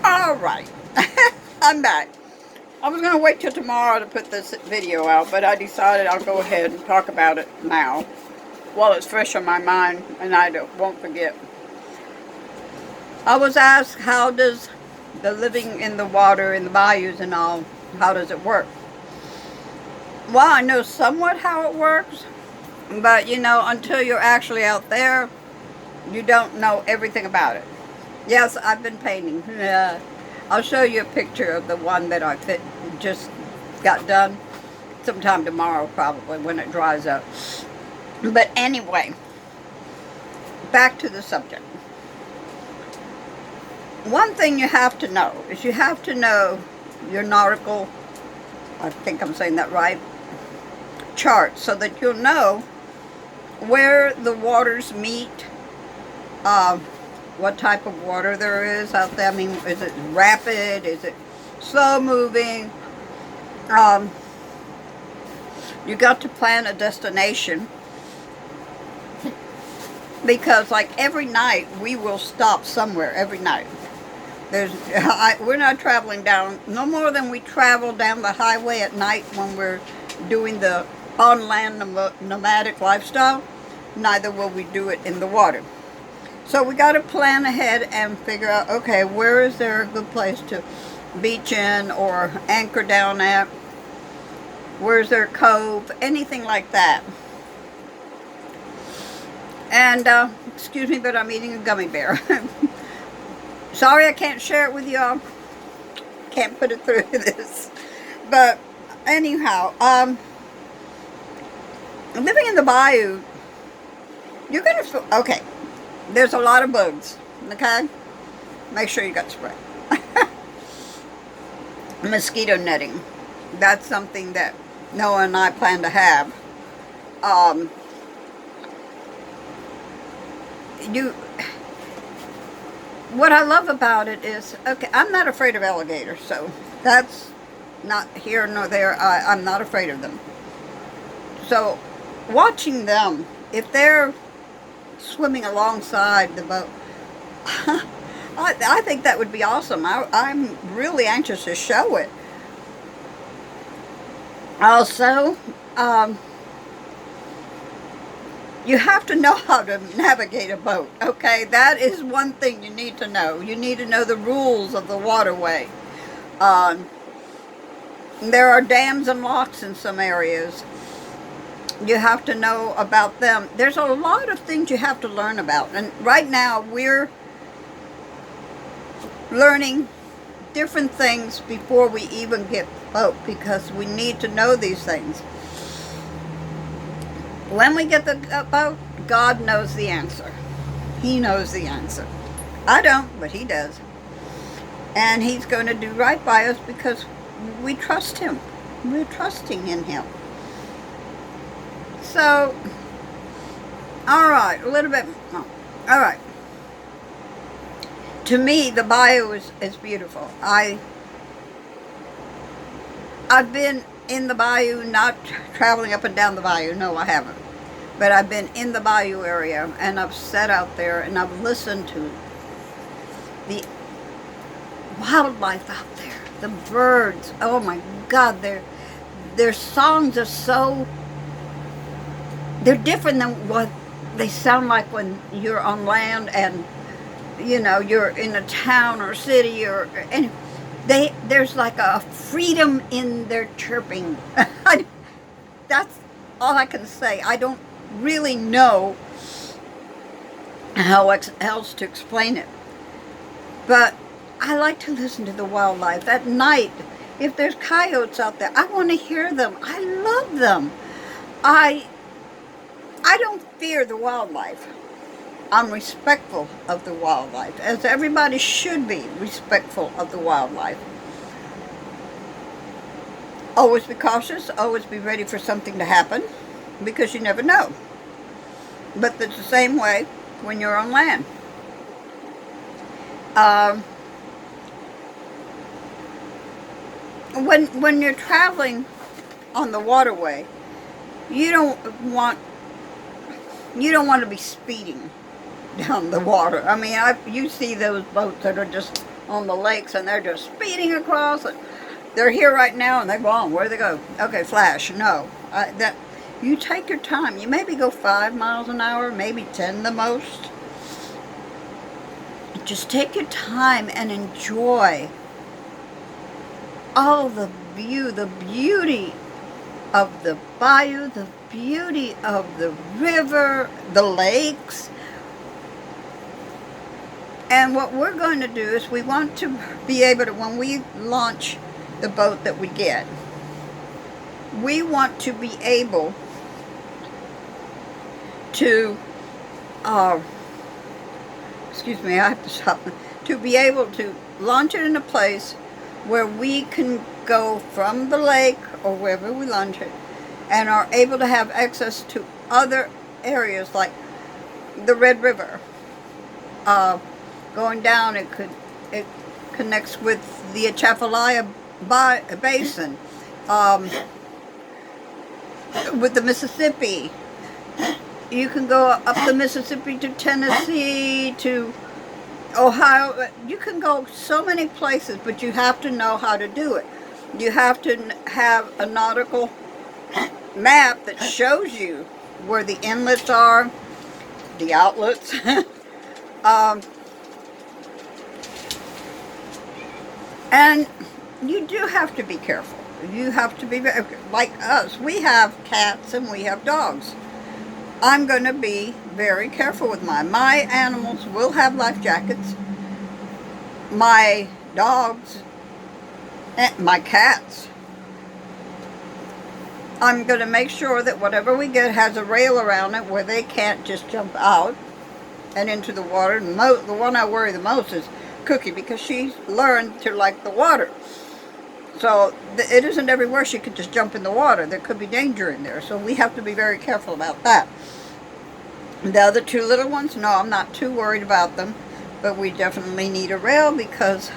Alright, I'm back. I was going to wait till tomorrow to put this video out, but I decided I'll go ahead and talk about it now while it's fresh on my mind and I won't forget. I was asked, how does the living in the water, in the bayous and all, how does it work? Well, I know somewhat how it works, but you know, until you're actually out there, you don't know everything about it. Yes, I've been painting. I'll show you a picture of the one that I just got done sometime tomorrow, probably, when it dries up. But anyway, back to the subject. One thing you have to know is you have to know your nautical, I think I'm saying that right, chart, so that you'll know where the waters meet, what type of water there is out there. I mean, is it rapid? Is it slow moving? You got to plan a destination, because like every night we will stop somewhere every night. We're not traveling down no more than we travel down the highway at night when we're doing the on-land nomadic lifestyle. Neither will we do it in the water. So we got to plan ahead and figure out, okay, where is there a good place to beach in or anchor down at? Where's there a cove? Anything like that. And, excuse me, but I'm eating a gummy bear. Sorry I can't share it with y'all. Can't put it through this. But, anyhow, living in the bayou, you're going to feel, okay, there's a lot of bugs, okay? Make sure you got spray. Mosquito netting. That's something that Noah and I plan to have. What I love about it is, okay, I'm not afraid of alligators, so that's not here nor there. I'm not afraid of them. So, watching them, if they're swimming alongside the boat, I think that would be awesome. I'm really anxious to show it. Also, you have to know how to navigate a boat, okay? That is one thing you need to know. You need to know the rules of the waterway. There are dams and locks in some areas. You have to know about them. There's a lot of things you have to learn about. And right now, we're learning different things before we even get the boat, because we need to know these things. When we get the boat, God knows the answer. He knows the answer. I don't, but He does. And He's going to do right by us because we trust Him. We're trusting in Him. So, alright, a little bit more. Alright. To me, the bayou is beautiful. I've been in the bayou, not traveling up and down the bayou. No, I haven't. But I've been in the bayou area, and I've sat out there, and I've listened to the wildlife out there. The birds. Oh my God, their songs are so... They're different than what they sound like when you're on land and, you know, you're in a town or city or... And there's like a freedom in their chirping. That's all I can say. I don't really know how else to explain it. But I like to listen to the wildlife. At night, if there's coyotes out there, I want to hear them. I love them. I don't fear the wildlife. I'm respectful of the wildlife, as everybody should be respectful of the wildlife. Always be cautious, always be ready for something to happen, because you never know. But it's the same way when you're on land. When you're traveling on the waterway, you don't want to be speeding down the water. I mean, you see those boats that are just on the lakes, and they're just speeding across. They're here right now, and they're gone. Where do they go? Okay, flash. No, that you take your time. You maybe go 5 miles an hour, maybe 10 the most. Just take your time and enjoy all the view, the beauty of the bayou, the beauty of the river, the lakes. And what we're going to do is we want to be able to, when we launch the boat that we get, we want to be able to, excuse me, I have to stop, to be able to launch it in a place where we can go from the lake or wherever we launch it and are able to have access to other areas like the Red River. Going down, it connects with the Atchafalaya Basin, with the Mississippi. You can go up the Mississippi to Tennessee, to Ohio. You can go so many places, but you have to know how to do it. You have to have a nautical map that shows you where the inlets are, the outlets. And you do have to be careful. You have to be, like us, we have cats and we have dogs. I'm going to be very careful with mine. My animals will have life jackets. My dogs, my cats, I'm going to make sure that whatever we get has a rail around it where they can't just jump out and into the water. And the one I worry the most is Cookie, because she's learned to like the water. So it isn't everywhere she could just jump in the water. There could be danger in there. So we have to be very careful about that. The other two little ones, no, I'm not too worried about them. But we definitely need a rail because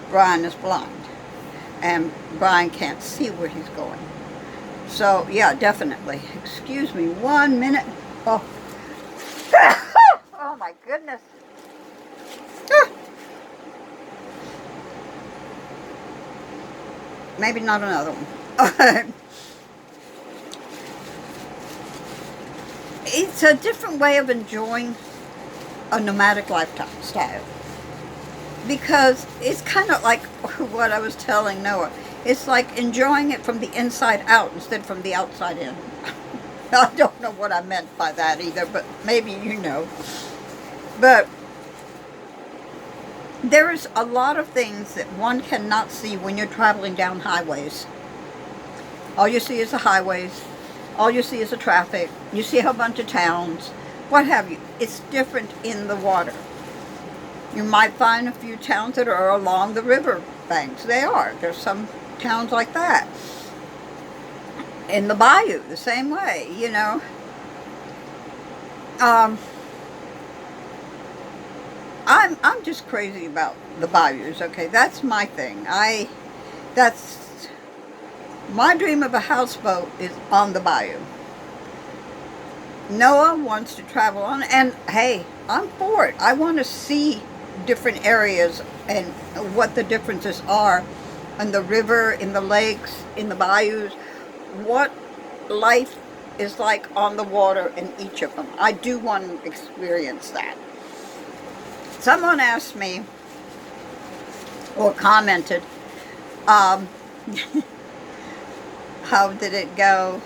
Brian is blind. And Brian can't see where he's going. So, yeah, definitely. Excuse me 1 minute. Oh, oh my goodness. Maybe not another one. It's a different way of enjoying a nomadic lifestyle. Because it's kind of like what I was telling Noah. It's like enjoying it from the inside out instead from the outside in. I don't know what I meant by that either, but maybe you know. But there is a lot of things that one cannot see when you're traveling down highways. All you see is the highways. All you see is the traffic. You see a whole bunch of towns. What have you. It's different in the water. You might find a few towns that are along the river banks. They are. There's some towns like that. In the bayou, the same way, you know. I'm just crazy about the bayous, okay? That's my thing. That's my dream of a houseboat is on the bayou. Noah wants to travel on, and hey, I'm for it. I want to see different areas and what the differences are in the river, in the lakes, in the bayous, what life is like on the water in each of them. I do want to experience that. Someone asked me, or commented, how did it go?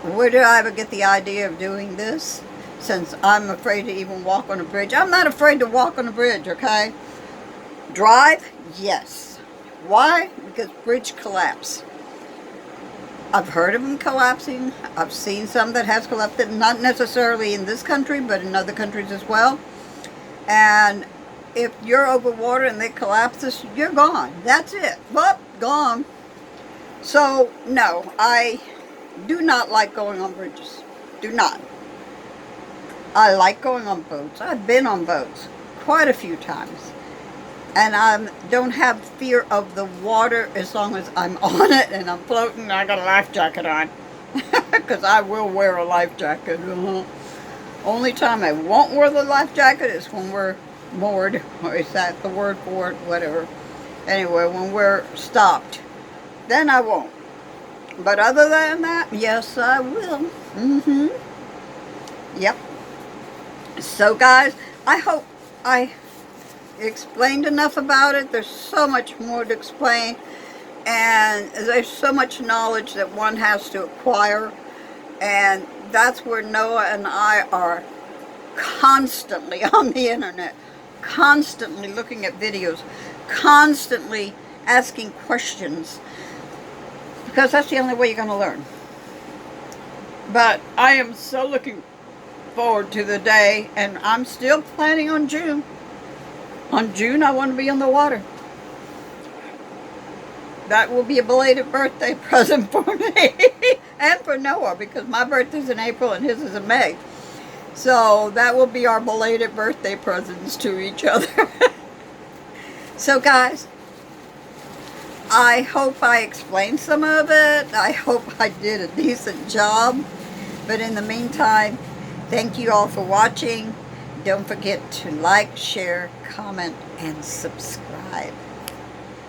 Where did I ever get the idea of doing this? Since I'm afraid to even walk on a bridge. I'm not afraid to walk on a bridge, okay? Drive? Yes. Why? Because bridge collapse. I've heard of them collapsing. I've seen some that has collapsed. Not necessarily in this country, but in other countries as well. And if you're over water and they collapse, you're gone. That's it. Well, gone. So, no, I do not like going on bridges. Do not. I like going on boats. I've been on boats quite a few times. And I don't have fear of the water as long as I'm on it and I'm floating and I got a life jacket on. Because I will wear a life jacket. Only time I won't wear the life jacket is when we're moored, or is that the word for it? Whatever. Anyway, when we're stopped, then I won't. But other than that, yes, I will. Yep. So guys, I hope I explained enough about it. There's so much more to explain, and there's so much knowledge that one has to acquire, and that's where Noah and I are constantly on the internet, constantly looking at videos, constantly asking questions, because that's the only way you're going to learn. But I am so looking forward to the day, and I'm still planning on June. On June, I want to be on the water. That will be a belated birthday present for me and for Noah, because my birthday's in April and his is in May. So that will be our belated birthday presents to each other. So guys, I hope I explained some of it. I hope I did a decent job. But in the meantime, thank you all for watching. Don't forget to like, share, comment, and subscribe.